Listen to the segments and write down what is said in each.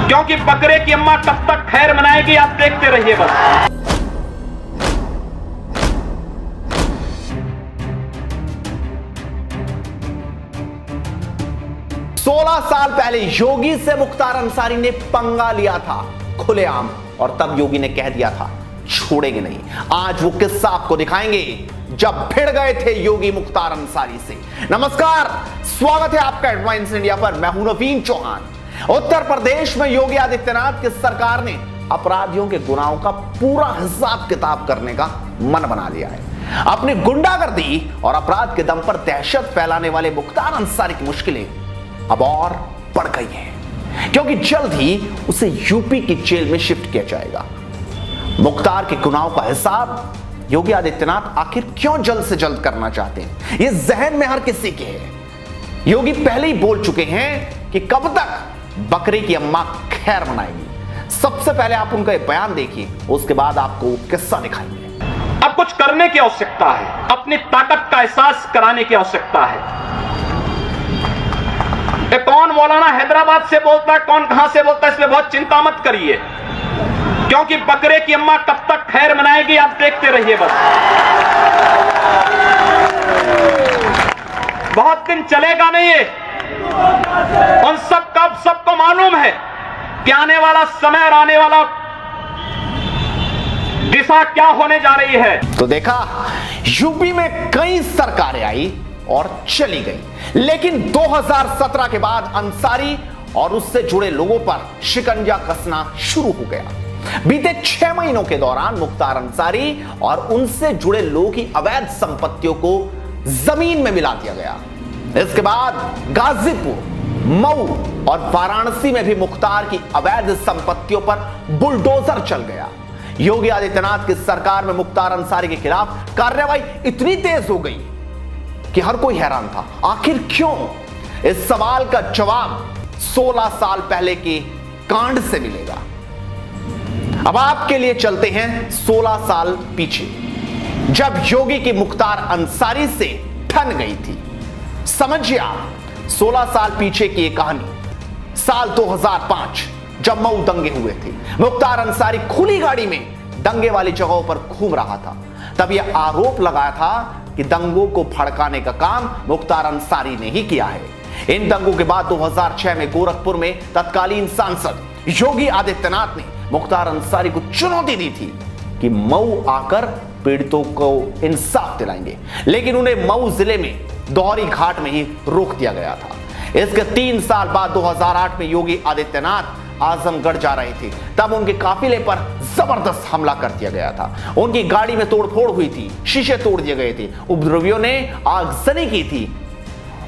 क्योंकि बकरे की अम्मा कब तक खैर मनाएगी आप देखते रहिए बस। 16 साल पहले योगी से मुख्तार अंसारी ने पंगा लिया था खुलेआम, और तब योगी ने कह दिया था छोड़ेंगे नहीं। आज वो किस्सा आपको दिखाएंगे जब भिड़ गए थे योगी मुख्तार अंसारी से। नमस्कार, स्वागत है आपका एडवांस इंडिया पर। मैं हूं नवीन चौहान। उत्तर प्रदेश में योगी आदित्यनाथ की सरकार ने अपराधियों के गुनाहों का पूरा हिसाब किताब करने का मन बना लिया है। अपनी गुंडागर्दी और अपराध के दम पर दहशत फैलाने वाले मुख्तार अंसारी की मुश्किलें अब और बढ़ गई हैं, क्योंकि जल्द ही उसे यूपी की जेल में शिफ्ट किया जाएगा। मुख्तार के गुनाहों का हिसाब योगी आदित्यनाथ आखिर क्यों जल्द से जल्द करना चाहते हैं, यह जहन में हर किसी के है। योगी पहले ही बोल चुके हैं कि कब तक बकरे की अम्मा खैर मनाएगी। सबसे पहले आप उनका एक बयान देखिए, उसके बाद आपको किस्सा दिखाएंगे। अब कुछ करने की आवश्यकता है, अपनी ताकत का एहसास कराने की आवश्यकता है। कौन मौलाना हैदराबाद से बोलता है, कौन कहां से बोलता है, इसमें बहुत चिंता मत करिए, क्योंकि बकरे की अम्मा कब तक खैर मनाएगी आप देखते रहिए बस। बहुत दिन चलेगा नहीं ये, उन सबको मालूम है कि आने वाला समय और आने वाला दिशा क्या होने जा रही है। तो देखा, यूपी में कई सरकारें आई और चली गई, लेकिन 2017 के बाद अंसारी और उससे जुड़े लोगों पर शिकंजा कसना शुरू हो गया। बीते 6 महीनों के दौरान मुख्तार अंसारी और उनसे जुड़े लोगों की अवैध संपत्तियों को जमीन में मिला दिया गया। इसके बाद गाजीपुर, मऊ और वाराणसी में भी मुख्तार की अवैध संपत्तियों पर बुलडोजर चल गया। योगी आदित्यनाथ की सरकार में मुख्तार अंसारी के खिलाफ कार्रवाई इतनी तेज हो गई कि हर कोई हैरान था, आखिर क्यों। इस सवाल का जवाब 16 साल पहले के कांड से मिलेगा। अब आपके लिए चलते हैं 16 साल पीछे, जब योगी की मुख्तार अंसारी से ठन गई थी। समझिए आप, 16 साल पीछे की यह कहानी। साल 2005 जब मऊ दंगे हुए थे, मुख्तार अंसारी खुली गाड़ी में दंगे वाली जगहों पर घूम रहा था। तब यह आरोप लगाया था कि दंगों को भड़काने का काम मुख्तार अंसारी ने ही किया है। इन दंगों के बाद 2006 में गोरखपुर में तत्कालीन सांसद योगी आदित्यनाथ ने मुख्तार अंसारी को चुनौती दी थी कि मऊ आकर पीड़ितों को इंसाफ दिलाएंगे, लेकिन उन्हें मऊ जिले में दोहरी घाट में ही रोक दिया गया था। इसके 3 साल बाद 2008 में योगी आदित्यनाथ आजमगढ़ जा रहे थे, तब उनके काफिले पर जबरदस्त हमला कर दिया गया था। उनकी गाड़ी में तोड़फोड़ हुई थी, शीशे तोड़ दिए गए थे, उपद्रवियों ने आगजनी की थी।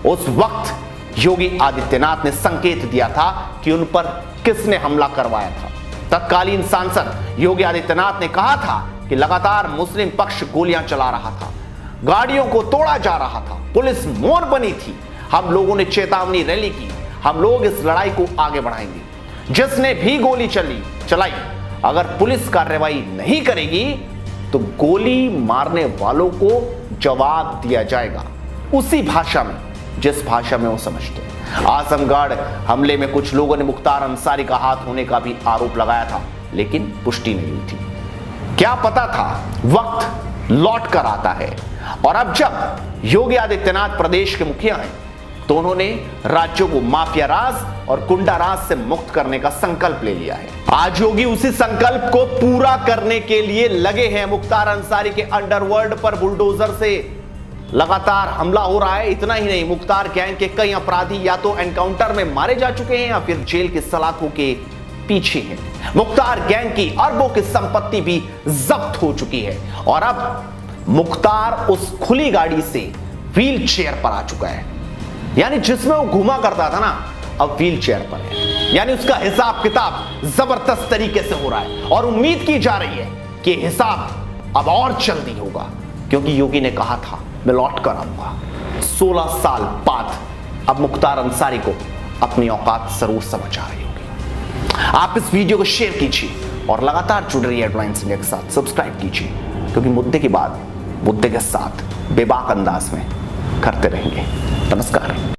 उस वक्त योगी आदित्यनाथ ने संकेत दिया था कि उन पर किसने हमला करवाया था। तत्कालीन सांसद योगी आदित्यनाथ ने कहा था कि लगातार मुस्लिम पक्ष गोलियां चला रहा था, गाड़ियों को तोड़ा जा रहा था, पुलिस मौन बनी थी। हम लोगों ने चेतावनी रैली की, हम लोग इस लड़ाई को आगे बढ़ाएंगे। जिसने भी गोली चलाई, अगर पुलिस कार्रवाई नहीं करेगी तो गोली मारने वालों को जवाब दिया जाएगा, उसी भाषा में जिस भाषा में वो समझते हैं। आजमगढ़ हमले में कुछ लोगों ने मुख्तार अंसारी का हाथ होने का भी आरोप लगाया था, लेकिन पुष्टि नहीं हुई थी। क्या पता था, वक्त लौट कर आता है। और अब जब योगी आदित्यनाथ प्रदेश के मुखिया हैं, तो उन्होंने राज्यों को माफिया राज और गुंडा राज से मुक्त करने का संकल्प ले लिया है। आज योगी उसी संकल्प को पूरा करने के लिए लगे हैं। मुख्तार अंसारी के अंडरवर्ल्ड पर बुलडोजर से लगातार हमला हो रहा है। इतना ही नहीं, मुख्तार गैंग के कई अपराधी या तो एनकाउंटर में मारे जा चुके हैं या फिर जेल के सलाखों के पीछे हैं। मुख्तार गैंग की अरबों की संपत्ति भी जब्त हो चुकी है, और अब मुख्तार उस खुली गाड़ी से व्हील चेयर पर आ चुका है। यानी जिसमें वो घुमा करता था ना, अब व्हील चेयर पर है। यानी उसका हिसाब किताब जबरदस्त तरीके से हो रहा है, और उम्मीद की जा रही है कि हिसाब अब और जल्दी होगा, क्योंकि योगी ने कहा था मैं लौट कर आऊंगा। 16 साल बाद अब मुख्तार अंसारी को अपनी औकात जरूर समझ आ रही होगी। आप इस वीडियो को शेयर कीजिए और लगातार जुड़ रही एडवांस इंडिया के साथ सब्सक्राइब कीजिए, क्योंकि मुद्दे के बाद मुद्दे के साथ बेबाक अंदाज में करते रहेंगे। नमस्कार।